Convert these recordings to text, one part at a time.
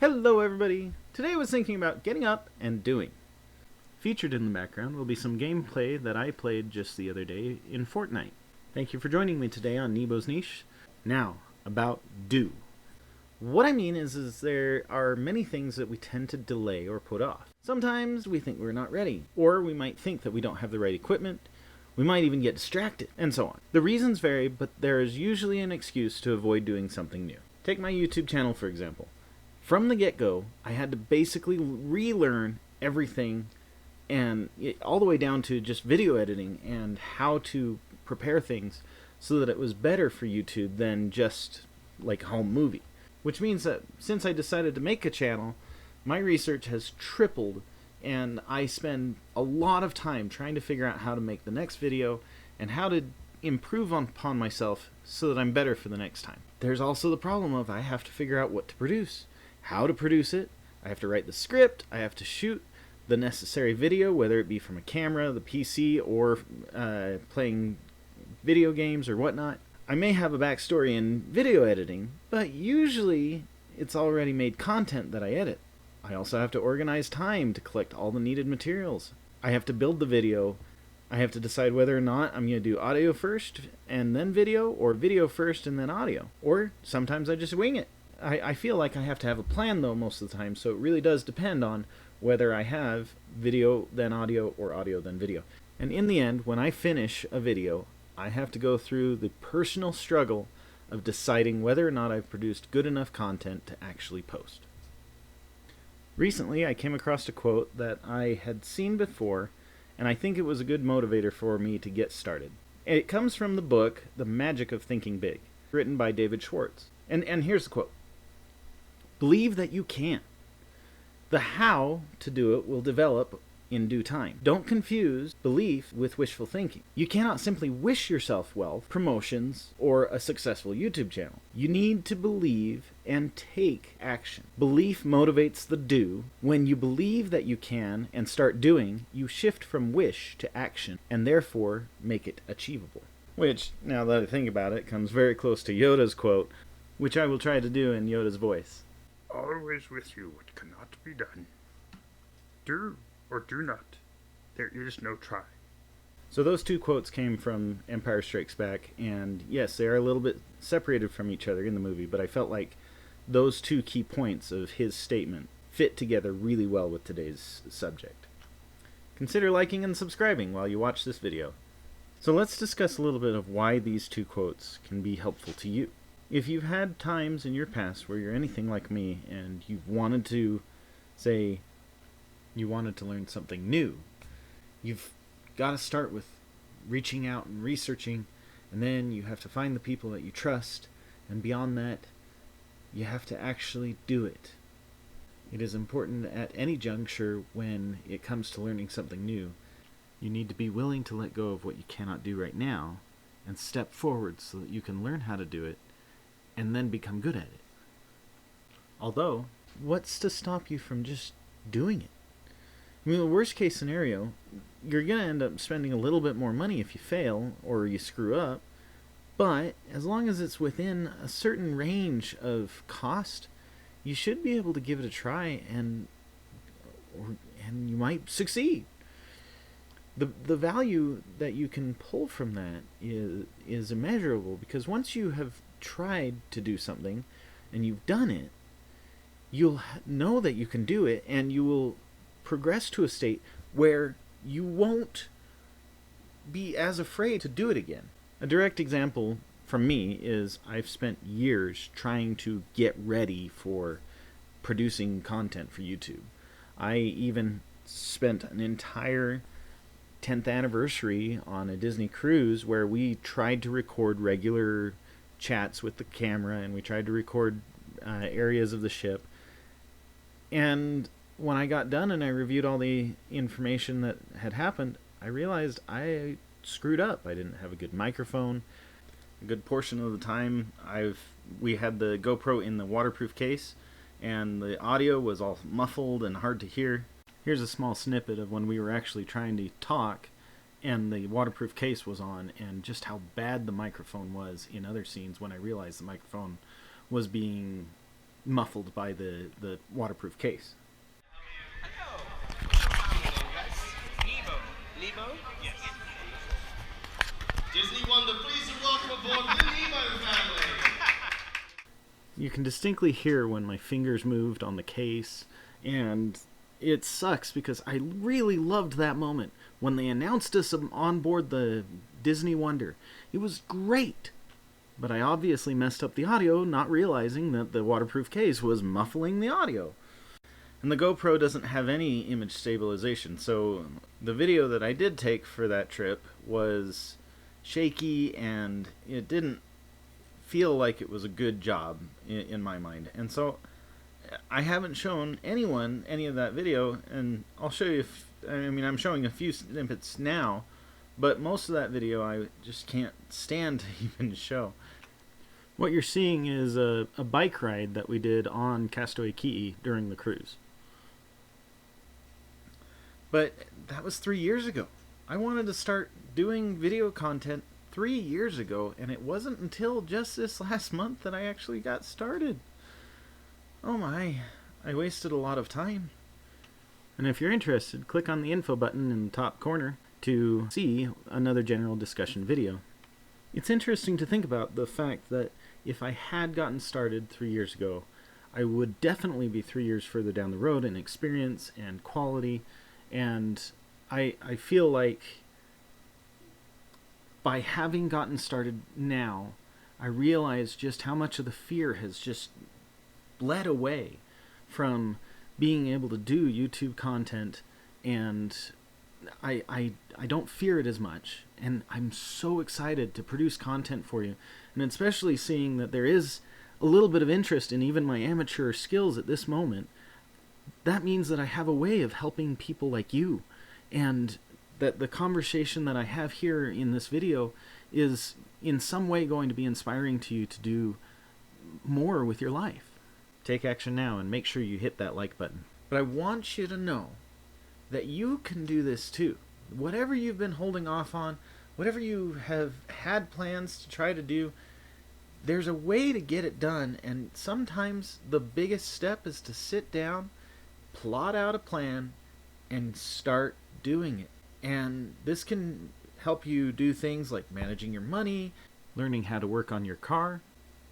Hello everybody! Today I was thinking about getting up and doing. Featured in the background will be some gameplay that I played just the other day in Fortnite. Thank you for joining me today on Nybo's Niche. Now, about do. What I mean is there are many things that we tend to delay or put off. Sometimes we think we're not ready, or we might think that we don't have the right equipment, we might even get distracted, and so on. The reasons vary, but there is usually an excuse to avoid doing something new. Take my YouTube channel for example. From the get-go, I had to basically relearn everything, and all the way down to just video editing and how to prepare things so that it was better for YouTube than just like a home movie. Which means that since I decided to make a channel, my research has tripled, and I spend a lot of time trying to figure out how to make the next video and how to improve upon myself so that I'm better for the next time. There's also the problem of I have to figure out what to produce, how to produce it, I have to write the script, I have to shoot the necessary video, whether it be from a camera, the PC, or playing video games or whatnot. I may have a backstory in video editing, but usually it's already made content that I edit. I also have to organize time to collect all the needed materials. I have to build the video. I have to decide whether or not I'm going to do audio first and then video, or video first and then audio. Or sometimes I just wing it. I feel like I have to have a plan though most of the time, so it really does depend on whether I have video then audio or audio then video. And in the end, when I finish a video, I have to go through the personal struggle of deciding whether or not I've produced good enough content to actually post. Recently, I came across a quote that I had seen before, and I think it was a good motivator for me to get started. It comes from the book, The Magic of Thinking Big, written by David Schwartz. And here's the quote. Believe that you can. The how to do it will develop in due time. Don't confuse belief with wishful thinking. You cannot simply wish yourself wealth, promotions, or a successful YouTube channel. You need to believe and take action. Belief motivates the do. When you believe that you can and start doing, you shift from wish to action and therefore make it achievable. Which, now that I think about it, comes very close to Yoda's quote, which I will try to do in Yoda's voice. Always with you what cannot be done. Do or do not. There is no try. So those two quotes came from Empire Strikes Back, and yes, they are a little bit separated from each other in the movie, but I felt like those two key points of his statement fit together really well with today's subject. Consider liking and subscribing while you watch this video. So let's discuss a little bit of why these two quotes can be helpful to you. If you've had times in your past where you're anything like me and you've wanted to, say, you wanted to learn something new, you've got to start with reaching out and researching, and then you have to find the people that you trust, and beyond that, you have to actually do it. It is important at any juncture when it comes to learning something new. You need to be willing to let go of what you cannot do right now and step forward so that you can learn how to do it and then become good at it. Although, what's to stop you from just doing it? I mean, the worst case scenario, you're going to end up spending a little bit more money if you fail or you screw up, but as long as it's within a certain range of cost, you should be able to give it a try and you might succeed. The value that you can pull from that is immeasurable, because once you have tried to do something and you've done it, you'll know that you can do it, and you will progress to a state where you won't be as afraid to do it again. A direct example from me is I've spent years trying to get ready for producing content for YouTube. I even spent an entire 10th anniversary on a Disney cruise where we tried to record regular chats with the camera, and we tried to record areas of the ship. And when I got done and I reviewed all the information that had happened, I realized I screwed up. I didn't have a good microphone. A good portion of the time we had the GoPro in the waterproof case, and the audio was all muffled and hard to hear. Here's a small snippet of when we were actually trying to talk and the waterproof case was on, and just how bad the microphone was in other scenes when I realized the microphone was being muffled by the waterproof case. Hello. What's your family name, guys? Nybo. Nybo? Yes. Disney Wonder, please welcome aboard the Nybo family. You can distinctly hear when my fingers moved on the case, and it sucks because I really loved that moment when they announced us on board the Disney Wonder. It was great, but I obviously messed up the audio, not realizing that the waterproof case was muffling the audio. And the GoPro doesn't have any image stabilization, so the video that I did take for that trip was shaky, and it didn't feel like it was a good job in my mind. And so I haven't shown anyone any of that video, and I'll show you I'm showing a few snippets now, but most of that video I just can't stand to even show. What you're seeing is a bike ride that we did on Castaway Key during the cruise. But that was 3 years ago. I wanted to start doing video content 3 years ago, and it wasn't until just this last month that I actually got started. Oh my, I wasted a lot of time. And if you're interested, click on the info button in the top corner to see another general discussion video. It's interesting to think about the fact that if I had gotten started 3 years ago, I would definitely be 3 years further down the road in experience and quality, and I feel like by having gotten started now, I realize just how much of the fear has just bled away from being able to do YouTube content, and I don't fear it as much, and I'm so excited to produce content for you, and especially seeing that there is a little bit of interest in even my amateur skills at this moment. That means that I have a way of helping people like you, and that the conversation that I have here in this video is in some way going to be inspiring to you to do more with your life. Take action now and make sure you hit that like button. But I want you to know that you can do this too. Whatever you've been holding off on, whatever you have had plans to try to do, there's a way to get it done, and sometimes the biggest step is to sit down, plot out a plan, and start doing it. And this can help you do things like managing your money, learning how to work on your car,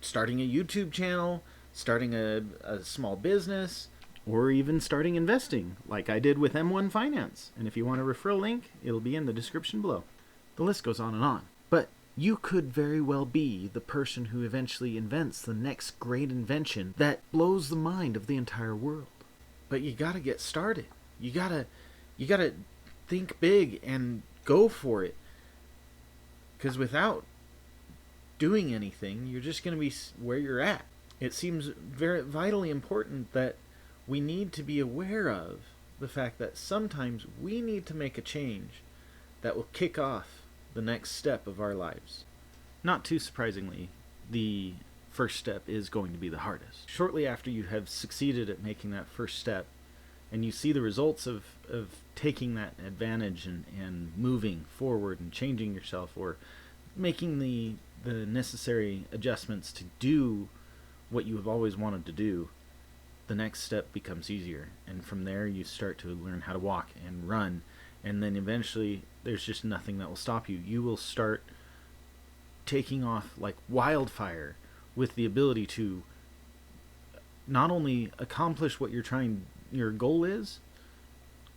starting a YouTube channel, starting a small business, or even starting investing, like I did with M1 Finance. And if you want a referral link, it'll be in the description below. The list goes on and on. But you could very well be the person who eventually invents the next great invention that blows the mind of the entire world. But you gotta get started. You gotta think big and go for it. Because without doing anything, you're just going to be where you're at. It seems very vitally important that we need to be aware of the fact that sometimes we need to make a change that will kick off the next step of our lives. Not too surprisingly, the first step is going to be the hardest. Shortly after you have succeeded at making that first step, and you see the results of taking that advantage and moving forward and changing yourself, or making the necessary adjustments to do what you have always wanted to do, the next step becomes easier. And from there you start to learn how to walk and run, and then eventually there's just nothing that will stop you. You will start taking off like wildfire with the ability to not only accomplish what your goal is,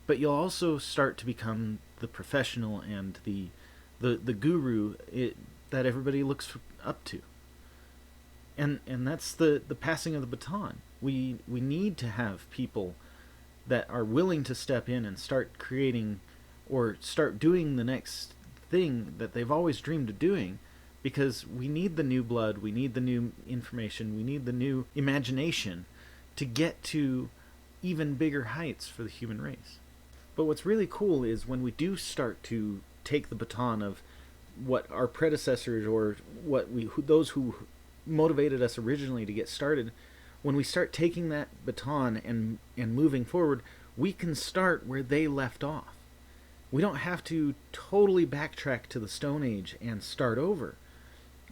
but you'll also start to become the professional and the guru that everybody looks up to. And that's the passing of the baton. We need to have people that are willing to step in and start creating or start doing the next thing that they've always dreamed of doing, because we need the new blood, we need the new information, we need the new imagination to get to even bigger heights for the human race. But what's really cool is when we do start to take the baton of what our predecessors or those who motivated us originally to get started, when we start taking that baton and moving forward, we can start where they left off. We don't have to totally backtrack to the Stone Age and start over.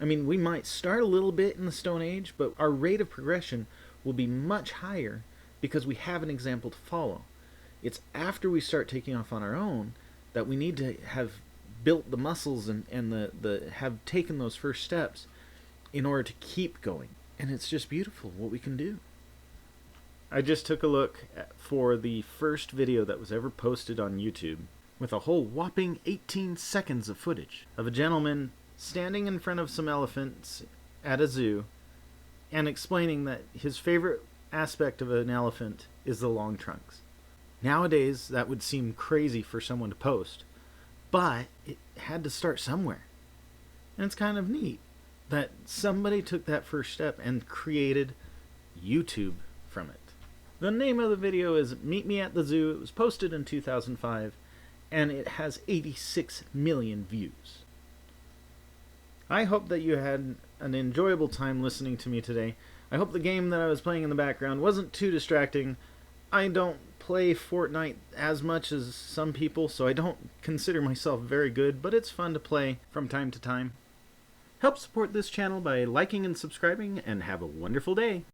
I mean, we might start a little bit in the Stone Age, but our rate of progression will be much higher because we have an example to follow. It's after we start taking off on our own that we need to have built the muscles and have taken those first steps in order to keep going. And it's just beautiful what we can do. I just took a look for the first video that was ever posted on YouTube with a whole whopping 18 seconds of footage of a gentleman standing in front of some elephants at a zoo and explaining that his favorite aspect of an elephant is the long trunks. Nowadays, that would seem crazy for someone to post, but it had to start somewhere. And it's kind of neat that somebody took that first step and created YouTube from it. The name of the video is Meet Me at the Zoo. It was posted in 2005, and it has 86 million views. I hope that you had an enjoyable time listening to me today. I hope the game that I was playing in the background wasn't too distracting. I don't play Fortnite as much as some people, so I don't consider myself very good, but it's fun to play from time to time. Help support this channel by liking and subscribing, and have a wonderful day.